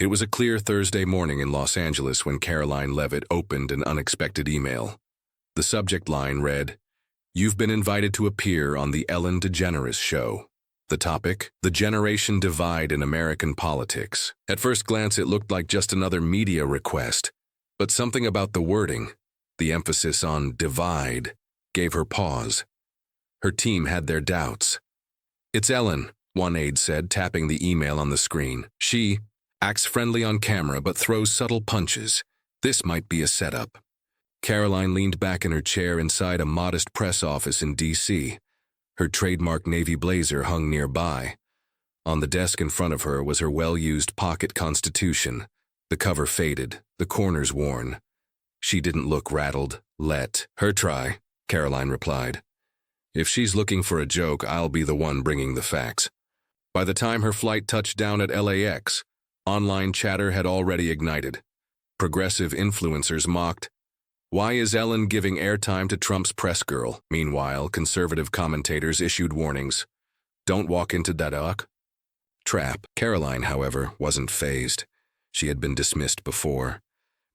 It was a clear Thursday morning in Los Angeles when Karoline Leavitt opened an unexpected email. The subject line read, "You've been invited to appear on the Ellen DeGeneres show." The topic, the generation divide in American politics. At first glance, it looked like just another media request, but something about the wording, the emphasis on divide, gave her pause. Her team had their doubts. "It's Ellen," one aide said, tapping the email on the screen. "She acts friendly on camera but throws subtle punches. This might be a setup." Karoline leaned back in her chair inside a modest press office in D.C. Her trademark navy blazer hung nearby. On the desk in front of her was her well-used pocket Constitution, the cover faded, the corners worn. She didn't look rattled. "Let her try," Karoline replied. "If she's looking for a joke, I'll be the one bringing the facts." By the time her flight touched down at LAX, online chatter had already ignited. Progressive influencers mocked, "Why is Ellen giving airtime to Trump's press girl?" Meanwhile, conservative commentators issued warnings. "Don't walk into that trap." Karoline, however, wasn't fazed. She had been dismissed before.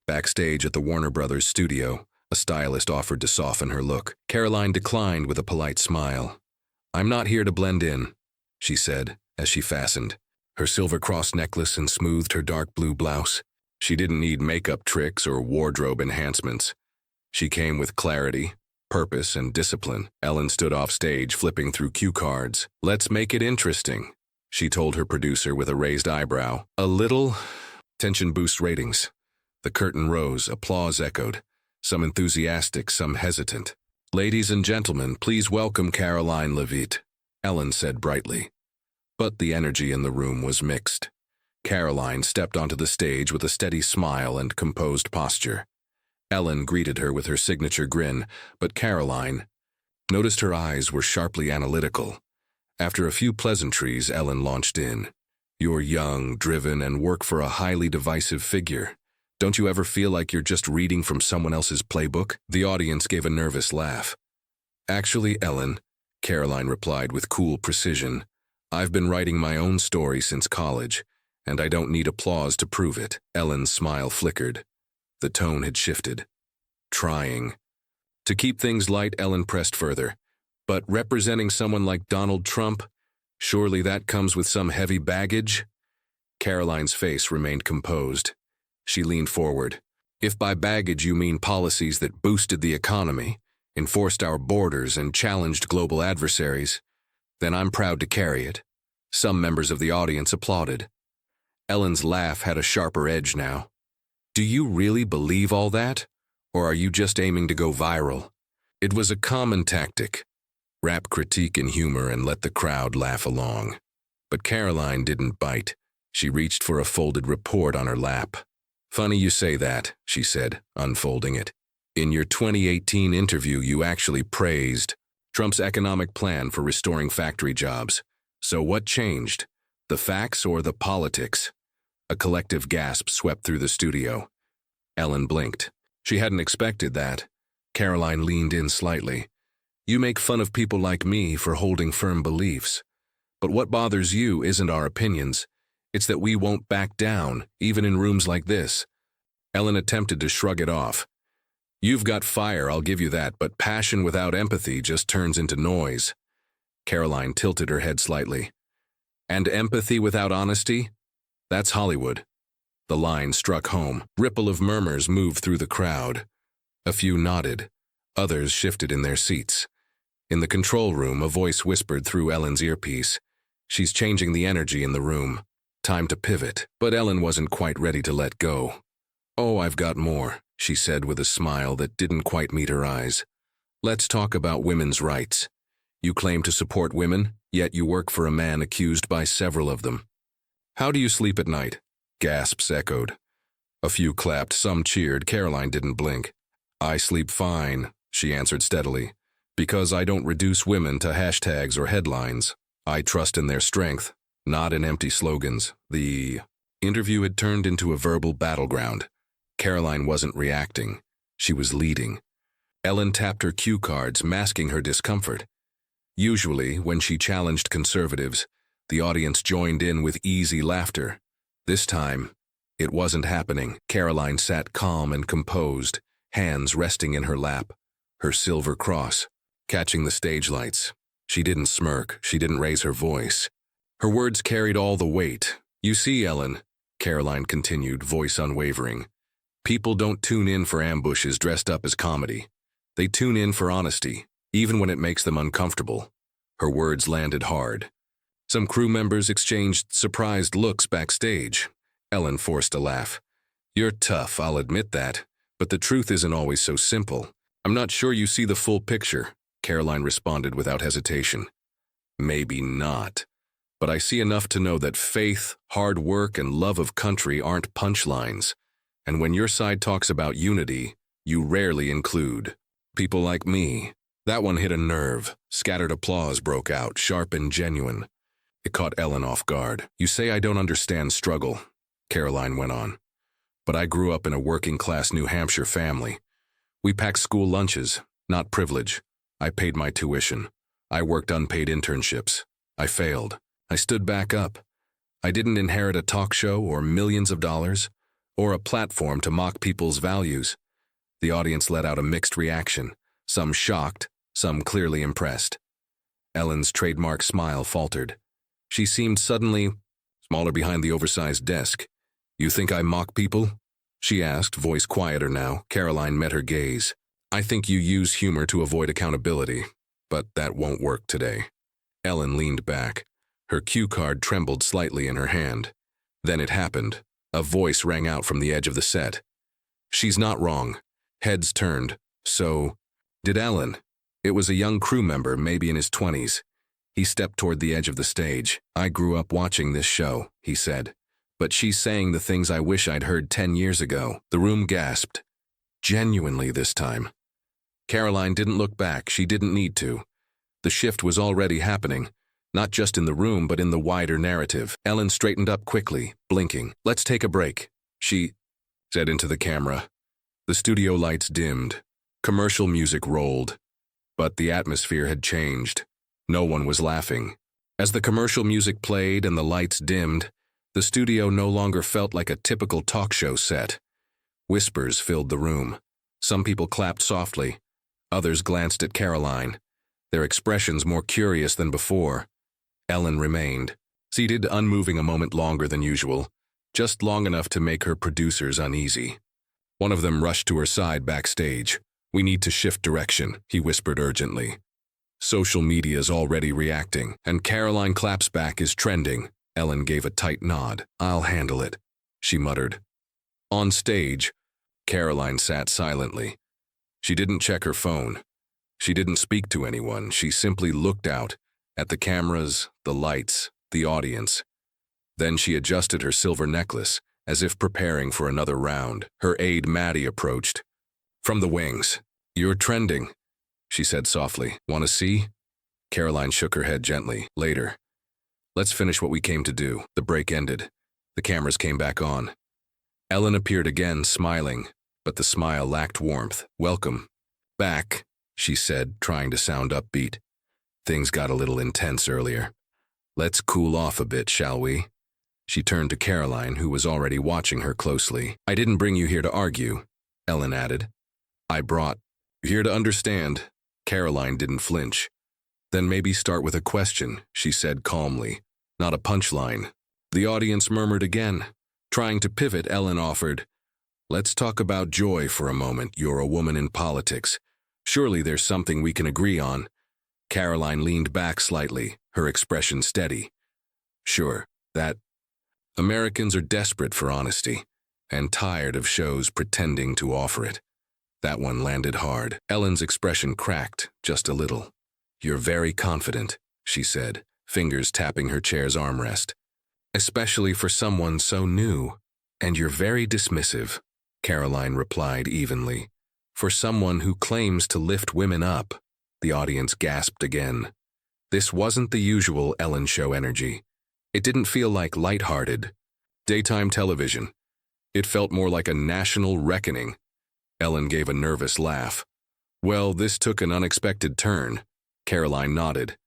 Backstage at the Warner Brothers studio, a stylist offered to soften her look. Karoline declined with a polite smile. "I'm not here to blend in," she said, as she fastened her silver cross necklace and smoothed her dark blue blouse. She didn't need makeup tricks or wardrobe enhancements. She came with clarity, purpose, and discipline. Ellen stood off stage, flipping through cue cards. "Let's make it interesting," she told her producer with a raised eyebrow. "A little tension boosts ratings." The curtain rose, applause echoed, some enthusiastic, some hesitant. "Ladies and gentlemen, please welcome Karoline Leavitt," Ellen said brightly. But the energy in the room was mixed. Karoline stepped onto the stage with a steady smile and composed posture. Ellen greeted her with her signature grin, but Karoline noticed her eyes were sharply analytical. After a few pleasantries, Ellen launched in. "You're young, driven, and work for a highly divisive figure. Don't you ever feel like you're just reading from someone else's playbook?" The audience gave a nervous laugh. "Actually, Ellen," Karoline replied with cool precision, "I've been writing my own story since college, and I don't need applause to prove it." Ellen's smile flickered. The tone had shifted. "Trying." To keep things light, Ellen pressed further. "But representing someone like Donald Trump, surely that comes with some heavy baggage?" Karoline's face remained composed. She leaned forward. "If by baggage you mean policies that boosted the economy, enforced our borders, and challenged global adversaries, then I'm proud to carry it." Some members of the audience applauded. Ellen's laugh had a sharper edge now. "Do you really believe all that? Or are you just aiming to go viral?" It was a common tactic. Wrap critique in humor and let the crowd laugh along. But Karoline didn't bite. She reached for a folded report on her lap. "Funny you say that," she said, unfolding it. "In your 2018 interview, you actually praised Trump's economic plan for restoring factory jobs. So what changed? The facts or the politics?" A collective gasp swept through the studio. Ellen blinked. She hadn't expected that. Karoline leaned in slightly. "You make fun of people like me for holding firm beliefs. But what bothers you isn't our opinions. It's that we won't back down, even in rooms like this." Ellen attempted to shrug it off. "You've got fire, I'll give you that, but passion without empathy just turns into noise." Karoline tilted her head slightly. "And empathy without honesty? That's Hollywood." The line struck home. Ripple of murmurs moved through the crowd. A few nodded. Others shifted in their seats. In the control room, a voice whispered through Ellen's earpiece. "She's changing the energy in the room. Time to pivot." But Ellen wasn't quite ready to let go. "Oh, I've got more," she said with a smile that didn't quite meet her eyes. "Let's talk about women's rights. You claim to support women, yet you work for a man accused by several of them. How do you sleep at night?" Gasps echoed. A few clapped, some cheered. Karoline didn't blink. "I sleep fine," she answered steadily, "because I don't reduce women to hashtags or headlines. I trust in their strength, not in empty slogans." The interview had turned into a verbal battleground. Karoline wasn't reacting. She was leading. Ellen tapped her cue cards, masking her discomfort. Usually, when she challenged conservatives, the audience joined in with easy laughter. This time, It wasn't happening. Karoline sat calm and composed, hands resting in her lap, her silver cross, catching the stage lights. She didn't smirk, she didn't raise her voice. Her words carried all the weight. "You see, Ellen," Karoline continued, voice unwavering, "people don't tune in for ambushes dressed up as comedy. They tune in for honesty, even when it makes them uncomfortable." Her words landed hard. Some crew members exchanged surprised looks backstage. Ellen forced a laugh. "You're tough, I'll admit that, but the truth isn't always so simple. I'm not sure you see the full picture," Karoline responded without hesitation. "Maybe not, but I see enough to know that faith, hard work, and love of country aren't punchlines. And when your side talks about unity, you rarely include people like me." That one hit a nerve. Scattered applause broke out, sharp and genuine. It caught Ellen off guard. "You say I don't understand struggle," Karoline went on, "but I grew up in a working-class New Hampshire family. We packed school lunches, not privilege. I paid my tuition. I worked unpaid internships. I failed. I stood back up. I didn't inherit a talk show or millions of dollars, or a platform to mock people's values." The audience let out a mixed reaction, some shocked, some clearly impressed. Ellen's trademark smile faltered. She seemed suddenly smaller behind the oversized desk. "You think I mock people?" she asked, voice quieter now. Karoline met her gaze. "I think you use humor to avoid accountability, but that won't work today." Ellen leaned back. Her cue card trembled slightly in her hand. Then it happened. A voice rang out from the edge of the set. "She's not wrong." Heads turned. "So, did Ellen?" It was a young crew member, maybe in his 20s. He stepped toward the edge of the stage. "I grew up watching this show," he said. "But she's saying the things I wish I'd heard 10 years ago." The room gasped. Genuinely this time. Karoline didn't look back. She didn't need to. The shift was already happening, not just in the room but in the wider narrative. Ellen straightened up quickly, blinking. "Let's take a break," she said into the camera. The studio lights dimmed. Commercial music rolled. But the atmosphere had changed. No one was laughing. As the commercial music played and the lights dimmed, the studio no longer felt like a typical talk show set. Whispers filled the room. Some people clapped softly. Others glanced at Karoline, their expressions more curious than before. Ellen remained, seated, unmoving a moment longer than usual, just long enough to make her producers uneasy. One of them rushed to her side backstage. "We need to shift direction," he whispered urgently. "Social media's already reacting, and Karoline claps back is trending." Ellen gave a tight nod. "I'll handle it," she muttered. On stage, Karoline sat silently. She didn't check her phone. She didn't speak to anyone. She simply looked out at the cameras, the lights, the audience. Then she adjusted her silver necklace, as if preparing for another round. Her aide Maddie approached. From the wings. "You're trending," she said softly. "Want to see?" Karoline shook her head gently. "Later. Let's finish what we came to do." The break ended. The cameras came back on. Ellen appeared again, smiling, but the smile lacked warmth. "Welcome back," she said, trying to sound upbeat. "Things got a little intense earlier. Let's cool off a bit, shall we?" She turned to Karoline, who was already watching her closely. "I didn't bring you here to argue," Ellen added. "I brought you here to understand." Karoline didn't flinch. "Then maybe start with a question," she said calmly, "not a punchline." The audience murmured again. Trying to pivot, Ellen offered, "Let's talk about joy for a moment. You're a woman in politics. Surely there's something we can agree on." Karoline leaned back slightly, her expression steady. "Sure, that Americans are desperate for honesty and tired of shows pretending to offer it." That one landed hard. Ellen's expression cracked just a little. "You're very confident," she said, fingers tapping her chair's armrest. "Especially for someone so new. And you're very dismissive," Karoline replied evenly. "For someone who claims to lift women up." The audience gasped again. This wasn't the usual Ellen show energy. It didn't feel like lighthearted daytime television. It felt more like a national reckoning. Ellen gave a nervous laugh. "Well, this took an unexpected turn." Karoline nodded.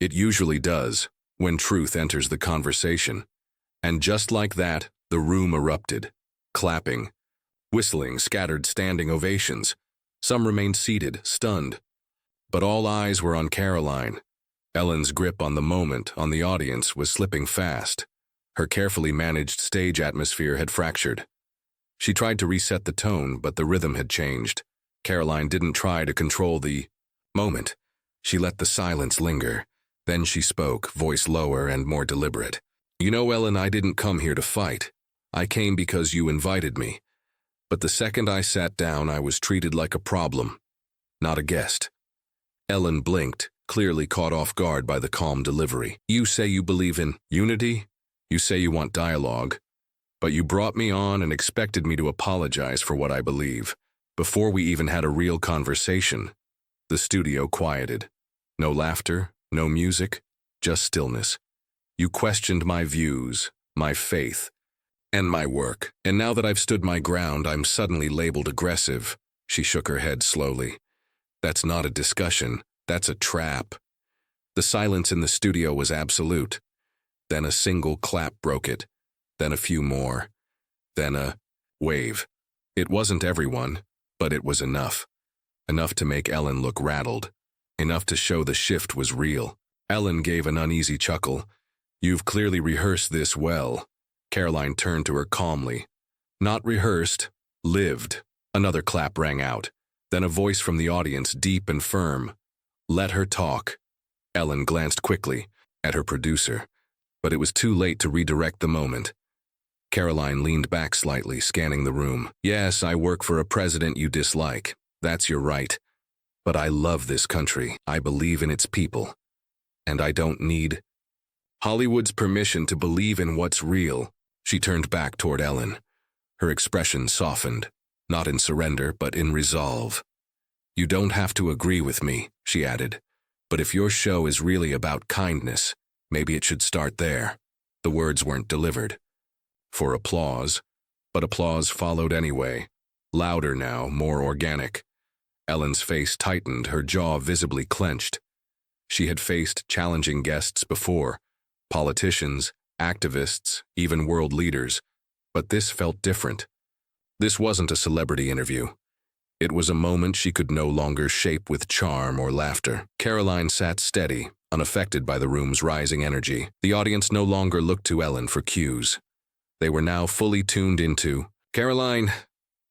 "It usually does, when truth enters the conversation." And just like that, The room erupted. Clapping, whistling scattered standing ovations. Some remained seated, stunned. But all eyes were on Karoline. Ellen's grip on the moment, on the audience, was slipping fast. Her carefully managed stage atmosphere had fractured. She tried to reset the tone, but the rhythm had changed. Karoline didn't try to control the moment. She let the silence linger. Then she spoke, voice lower and more deliberate. "You know, Ellen, I didn't come here to fight. I came because you invited me. But the second I sat down, I was treated like a problem, not a guest." Ellen blinked, clearly caught off guard by the calm delivery. "You say you believe in unity? You say you want dialogue? But you brought me on and expected me to apologize for what I believe, before we even had a real conversation." The studio quieted. No laughter, no music, just stillness. "You questioned my views, my faith, and my work. And now that I've stood my ground, I'm suddenly labeled aggressive." She shook her head slowly. "That's not a discussion, that's a trap." The silence in the studio was absolute. Then a single clap broke it. Then a few more. Then a wave. It wasn't everyone, but it was enough. Enough to make Ellen look rattled. Enough to show the shift was real. Ellen gave an uneasy chuckle. "You've clearly rehearsed this well." Karoline turned to her calmly. "Not rehearsed, lived." Another clap rang out. Then a voice from the audience, deep and firm. "Let her talk." Ellen glanced quickly at her producer, but it was too late to redirect the moment. Karoline leaned back slightly, scanning the room. "Yes, I work for a president you dislike. That's your right. But I love this country. I believe in its people. And I don't need Hollywood's permission to believe in what's real." She turned back toward Ellen. Her expression softened, not in surrender, but in resolve. "You don't have to agree with me," she added. "But if your show is really about kindness, maybe it should start there." The words weren't delivered for applause, but applause followed anyway. Louder now, more organic. Ellen's face tightened, her jaw visibly clenched. She had faced challenging guests before, politicians, activists, even world leaders, but this felt different. This wasn't a celebrity interview. It was a moment she could no longer shape with charm or laughter. Karoline sat steady, unaffected by the room's rising energy. The audience no longer looked to Ellen for cues. They were now fully tuned into. "Karoline,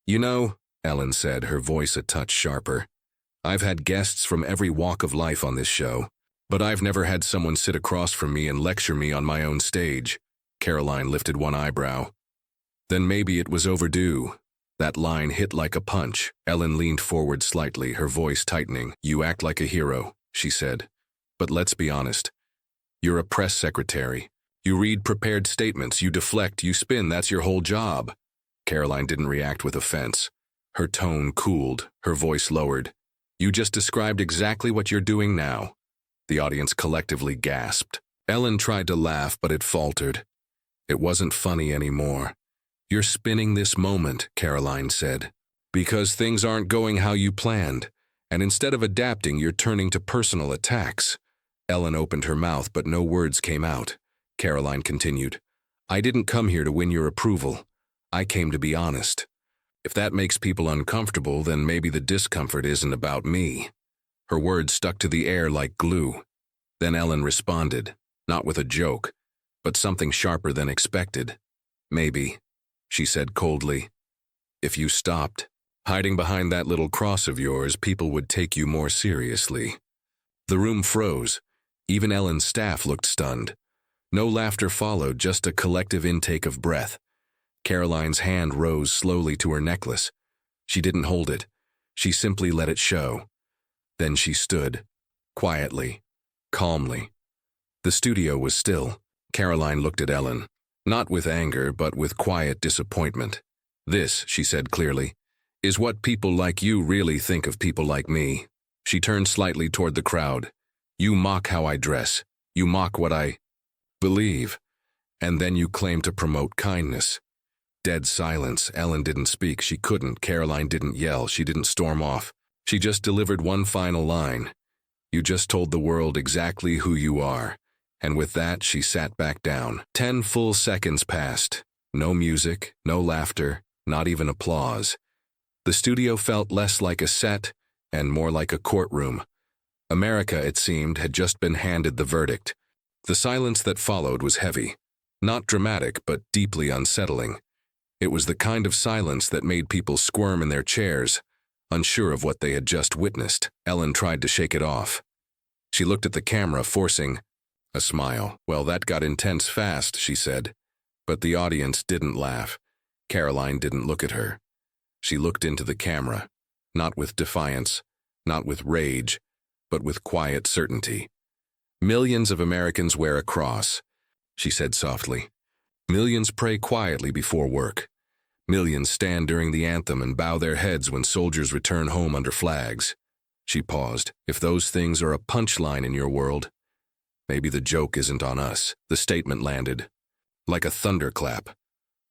you know," Ellen said, her voice a touch sharper, "I've had guests from every walk of life on this show, but I've never had someone sit across from me and lecture me on my own stage." Karoline lifted one eyebrow. "Then maybe it was overdue." That line hit like a punch. Ellen leaned forward slightly, her voice tightening. "You act like a hero," she said. "But let's be honest. You're a press secretary. You read prepared statements, you deflect, you spin, that's your whole job." Karoline didn't react with offense. Her tone cooled, her voice lowered. "You just described exactly what you're doing now." The audience collectively gasped. Ellen tried to laugh, but it faltered. It wasn't funny anymore. "You're spinning this moment," Karoline said, "because things aren't going how you planned, and instead of adapting, you're turning to personal attacks." Ellen opened her mouth, but no words came out. Karoline continued, "I didn't come here to win your approval. I came to be honest. If that makes people uncomfortable, then maybe the discomfort isn't about me." Her words stuck to the air like glue. Then Ellen responded, not with a joke, but something sharper than expected. "Maybe," she said coldly, "if you stopped hiding behind that little cross of yours, people would take you more seriously." The room froze. Even Ellen's staff looked stunned. No laughter followed, just a collective intake of breath. Karoline's hand rose slowly to her necklace. She didn't hold it. She simply let it show. Then she stood, quietly, calmly. The studio was still. Karoline looked at Ellen, not with anger, but with quiet disappointment. "This," she said clearly, "is what people like you really think of people like me." She turned slightly toward the crowd. "You mock how I dress. You mock what I believe. And then you claim to promote kindness." Dead silence. Ellen didn't speak. She couldn't. Karoline didn't yell. She didn't storm off. She just delivered one final line. "You just told the world exactly who you are." And with that, she sat back down. 10 full seconds passed. No music, no laughter, not even applause. The studio felt less like a set and more like a courtroom. America, it seemed, had just been handed the verdict. The silence that followed was heavy. Not dramatic, but deeply unsettling. It was the kind of silence that made people squirm in their chairs, unsure of what they had just witnessed. Ellen tried to shake it off. She looked at the camera, forcing a smile. "Well, that got intense fast," she said. But the audience didn't laugh. Karoline didn't look at her. She looked into the camera, not with defiance, not with rage, but with quiet certainty. "Millions of Americans wear a cross," she said softly. "Millions pray quietly before work. Millions stand during the anthem and bow their heads when soldiers return home under flags." She paused. "If those things are a punchline in your world, maybe the joke isn't on us." The statement landed like a thunderclap.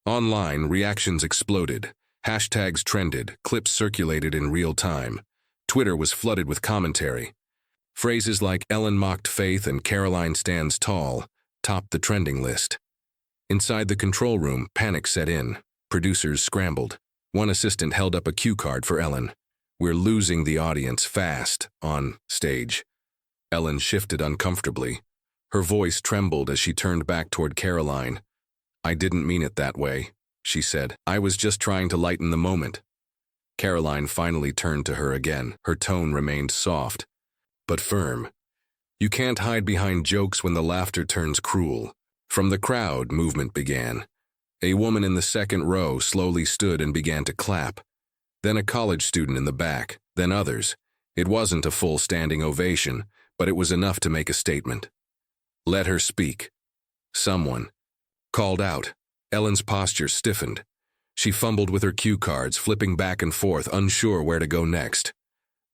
Online, reactions exploded. Hashtags trended, clips circulated in real time. Twitter was flooded with commentary. Phrases like "Ellen mocked faith" and "Karoline stands tall" topped the trending list. Inside the control room, panic set in. Producers scrambled. One assistant held up a cue card for Ellen. "We're losing the audience fast on stage." Ellen shifted uncomfortably. Her voice trembled as she turned back toward Karoline. "I didn't mean it that way," she said. "I was just trying to lighten the moment." Karoline finally turned to her again. Her tone remained soft, but firm. "You can't hide behind jokes when the laughter turns cruel." From the crowd, movement began. A woman in the second row slowly stood and began to clap. Then a college student in the back, then others. It wasn't a full standing ovation, but it was enough to make a statement. "Let her speak," someone called out. Ellen's posture stiffened. She fumbled with her cue cards, flipping back and forth, unsure where to go next.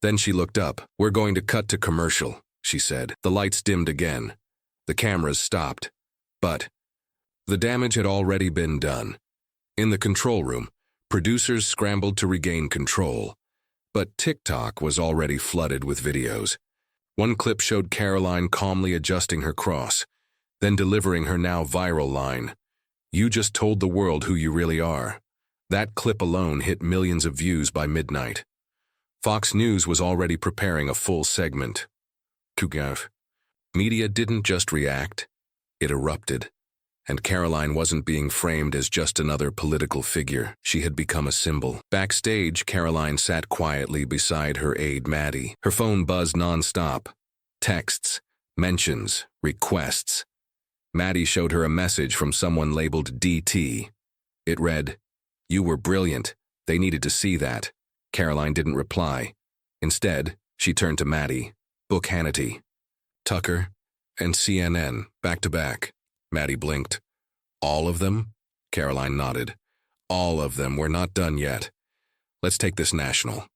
Then she looked up. "We're going to cut to commercial," she said. The lights dimmed again. The cameras stopped. But the damage had already been done. In the control room, producers scrambled to regain control. But TikTok was already flooded with videos. One clip showed Karoline calmly adjusting her cross, then delivering her now viral line, "You just told the world who you really are." That clip alone hit millions of views by midnight. Fox News was already preparing a full segment. Media didn't just react, it erupted. And Karoline wasn't being framed as just another political figure. She had become a symbol. Backstage, Karoline sat quietly beside her aide Maddie. Her phone buzzed nonstop. Texts, mentions, requests. Maddie showed her a message from someone labeled DT. It read, "You were brilliant. They needed to see that." Karoline didn't reply. Instead, she turned to Maddie. "Book Hannity, Tucker, and CNN, back to back." Maddie blinked. "All of them?" Karoline nodded. "All of them. We're not done yet. Let's take this national."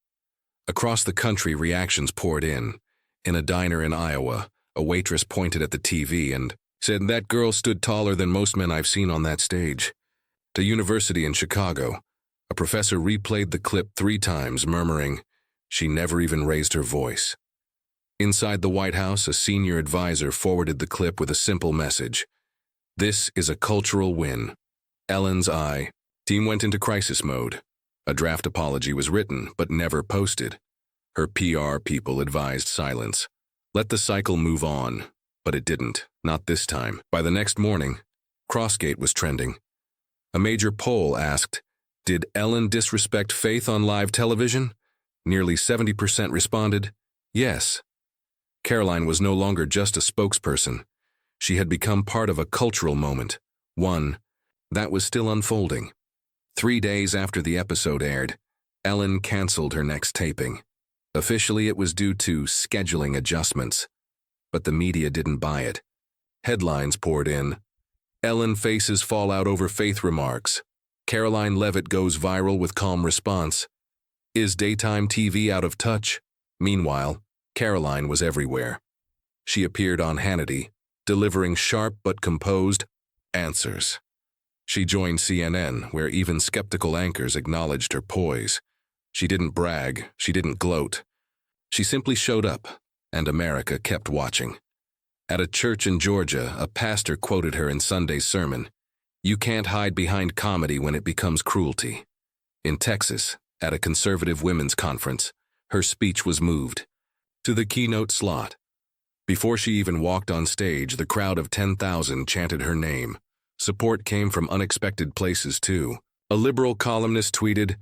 Across the country, reactions poured in. In a diner in Iowa, a waitress pointed at the TV and said, "That girl stood taller than most men I've seen on that stage." At a university in Chicago, a professor replayed the clip 3 times, murmuring, "She never even raised her voice." Inside the White House, a senior advisor forwarded the clip with a simple message. "This is a cultural win." Ellen's team went into crisis mode. A draft apology was written, but never posted. Her PR people advised silence. Let the cycle move on. But it didn't, not this time. By the next morning, Crossgate was trending. A major poll asked, "Did Ellen disrespect faith on live television?" Nearly 70% responded, yes. Karoline was no longer just a spokesperson. She had become part of a cultural moment, one that was still unfolding. 3 days after the episode aired, Ellen canceled her next taping. Officially, it was due to scheduling adjustments. But the media didn't buy it. Headlines poured in. Ellen faces fallout over faith remarks. Karoline Leavitt goes viral with calm response. Is daytime TV out of touch? Meanwhile, Karoline was everywhere. She appeared on Hannity, delivering sharp but composed answers. She joined CNN, where even skeptical anchors acknowledged her poise. She didn't brag, she didn't gloat. She simply showed up, and America kept watching. At a church in Georgia, a pastor quoted her in Sunday's sermon, You can't hide behind comedy when it becomes cruelty. In Texas, at a conservative women's conference, her speech was moved to the keynote slot. Before she even walked on stage, the crowd of 10,000 chanted her name. Support came from unexpected places, too. A liberal columnist tweeted,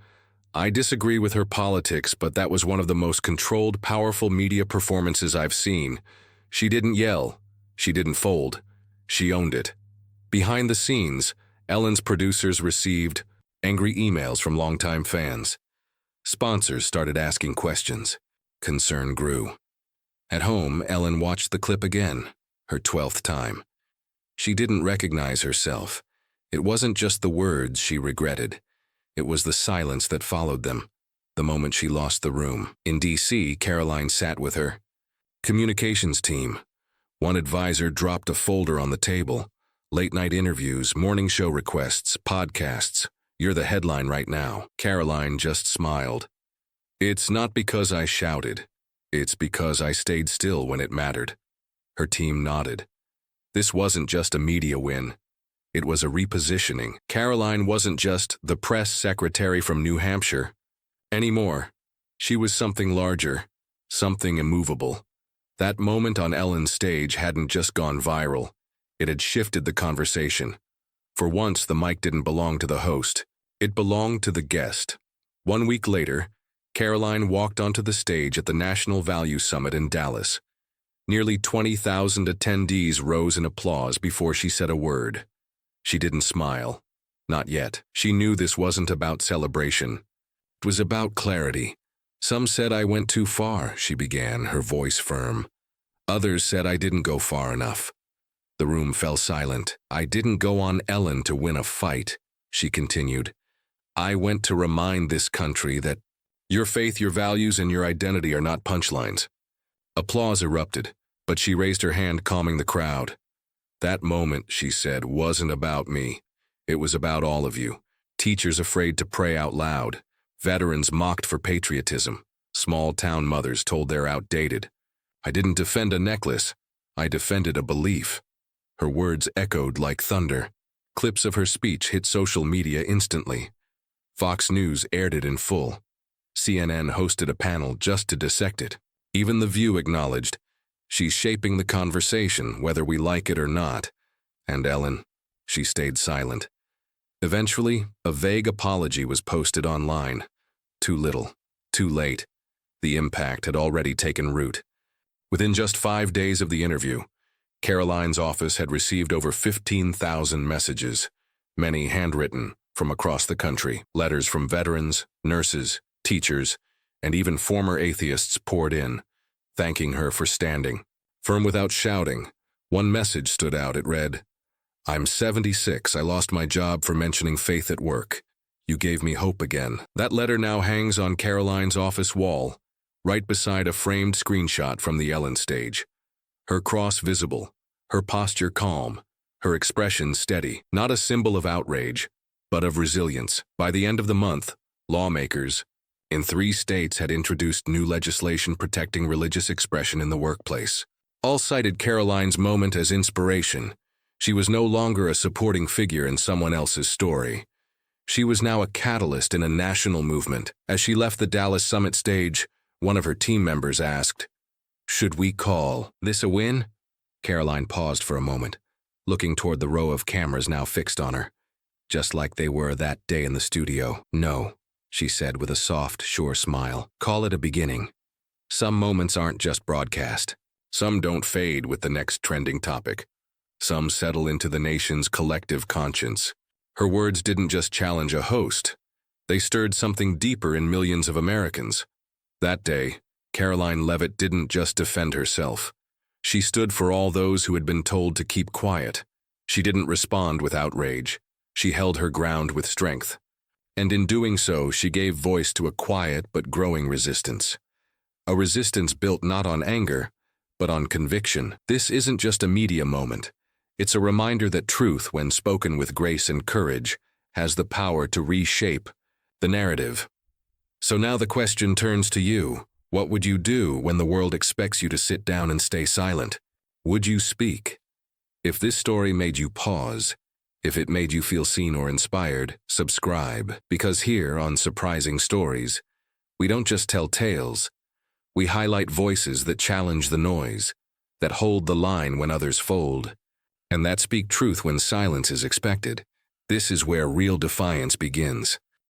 "I disagree with her politics, but that was one of the most controlled, powerful media performances I've seen. She didn't yell. She didn't fold. She owned it." Behind the scenes, Ellen's producers received angry emails from longtime fans. Sponsors started asking questions. Concern grew. At home, Ellen watched the clip again, her 12th time. She didn't recognize herself. It wasn't just the words she regretted. It was the silence that followed them, the moment she lost the room. In D.C., Karoline sat with her communications team. One advisor dropped a folder on the table. Late-night interviews, morning show requests, podcasts. "You're the headline right now." Karoline just smiled. "It's not because I shouted. It's because I stayed still when it mattered." Her team nodded. This wasn't just a media win. It was a repositioning. Karoline wasn't just the press secretary from New Hampshire anymore. She was something larger, something immovable. That moment on Ellen's stage hadn't just gone viral. It had shifted the conversation. For once, the mic didn't belong to the host. It belonged to the guest. 1 week later, Karoline walked onto the stage at the National Value Summit in Dallas. Nearly 20,000 attendees rose in applause before she said a word. She didn't smile. Not yet. She knew this wasn't about celebration. It was about clarity. "Some said I went too far," she began, her voice firm. "Others said I didn't go far enough." The room fell silent. "I didn't go on Ellen to win a fight," she continued. "I went to remind this country that your faith, your values, and your identity are not punchlines." Applause erupted, but she raised her hand, calming the crowd. "That moment," she said, "wasn't about me. It was about all of you. Teachers afraid to pray out loud. Veterans mocked for patriotism. Small-town mothers told they're outdated. I didn't defend a necklace. I defended a belief." Her words echoed like thunder. Clips of her speech hit social media instantly. Fox News aired it in full. CNN hosted a panel just to dissect it. Even The View acknowledged, "She's shaping the conversation, whether we like it or not." And Ellen, she stayed silent. Eventually, a vague apology was posted online. Too little, too late. The impact had already taken root. Within just 5 days of the interview, Karoline's office had received over 15,000 messages, many handwritten from across the country. Letters from veterans, nurses, teachers, and even former atheists poured in, thanking her for standing firm without shouting. One message stood out. It read, "I'm 76. I lost my job for mentioning faith at work. You gave me hope again." That letter now hangs on Karoline's office wall, right beside a framed screenshot from the Ellen stage. Her cross visible, her posture calm, her expression steady, not a symbol of outrage, but of resilience. By the end of the month, lawmakers in 3 states had introduced new legislation protecting religious expression in the workplace. All cited Karoline's moment as inspiration. She was no longer a supporting figure in someone else's story. She was now a catalyst in a national movement. As she left the Dallas Summit stage, one of her team members asked, "Should we call this a win?" Karoline paused for a moment, looking toward the row of cameras now fixed on her, just like they were that day in the studio. "No," she said with a soft, sure smile. "Call it a beginning. Some moments aren't just broadcast. Some don't fade with the next trending topic. Some settle into the nation's collective conscience." Her words didn't just challenge a host. They stirred something deeper in millions of Americans. That day, Karoline Leavitt didn't just defend herself. She stood for all those who had been told to keep quiet. She didn't respond with outrage. She held her ground with strength. And in doing so, she gave voice to a quiet but growing resistance. A resistance built not on anger, but on conviction. This isn't just a media moment. It's a reminder that truth, when spoken with grace and courage, has the power to reshape the narrative. So now the question turns to you. What would you do when the world expects you to sit down and stay silent? Would you speak? If this story made you pause, If it made you feel seen or inspired, subscribe, because here on Surprising Stories, we don't just tell tales, we highlight voices that challenge the noise, that hold the line when others fold, and that speak truth when silence is expected. This is where real defiance begins.